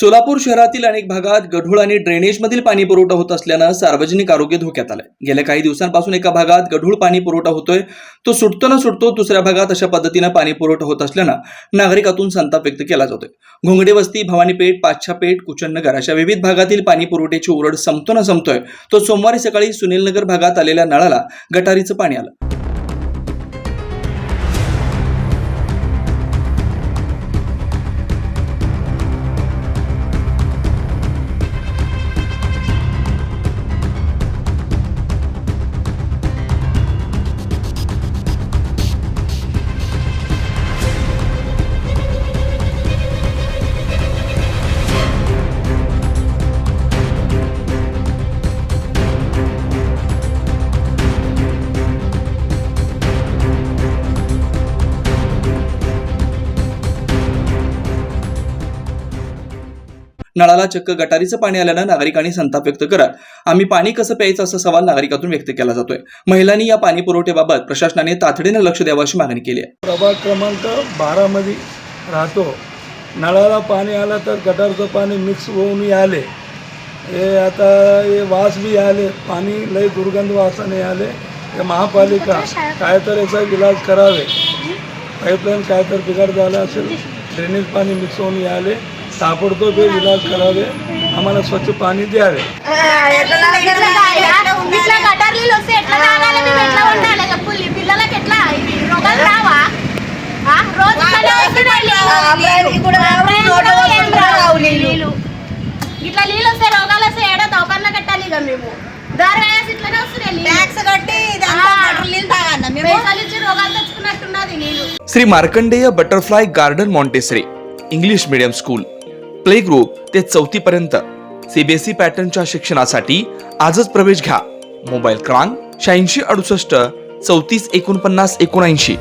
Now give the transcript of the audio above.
सोलापूर शहरातील अनेक भागात गढूळ आणि ड्रेनेजमधील पाणी पुरवठा होत असल्यानं सार्वजनिक आरोग्य धोक्यात आलंय। गेल्या काही दिवसांपासून एका भागात गढूळ पाणी पुरवठा होतोय, तो सुटतो न सुटतो दुसऱ्या भागात अशा पद्धतीनं पाणी पुरवठा होत असल्यानं नागरिकातून संताप व्यक्त केला जातोय। घोंगडे वस्ती, भवानीपेठ, पाच्छापेठ, कुचननगर अशा विविध भागातील पाणी पुरवठ्याची ओरड संपतो न संपतोय, तो सोमवारी सकाळी सुनीलनगर भागात आलेल्या नळाला गटारीचं पाणी आलं। नळाला चक्क गटारीचं पाणी आल्यानं नागरिकांनी संताप व्यक्त करत आम्ही पाणी कसं प्यायचं असा सवाल नागरिकातून व्यक्त केला जातोय। महिलांनी या पाणी पुरवठ्याबाबत प्रशासनाने तातडीनं लक्ष द्यावं अशी मागणी केली आहे। प्रभाग क्रमांक 12 मध्ये राहतो। नळाला पाणी आलं तर गटारचं पाणी मिक्स होऊन आले, हे आता हे वास भी आले, पाणी लय दुर्गंध वासाने आले। हे महापालिका काय तर याचा इलाज करावे, पाईपलाईन काय तर बिघाड झाला असेल, ड्रेनेज पाणी मिक्स होऊन आले, ताबडतोब इलाज करावे, आम्हाला स्वच्छ पाणी द्यावे। Shri Markandeya butterfly garden Montessori English medium school play group ते 4थी पर्यंत सीबीएसई पॅटर्नच्या शिक्षणासाठी आजच प्रवेश घ्या। मोबाईल क्रमांक 8668 34 49 79।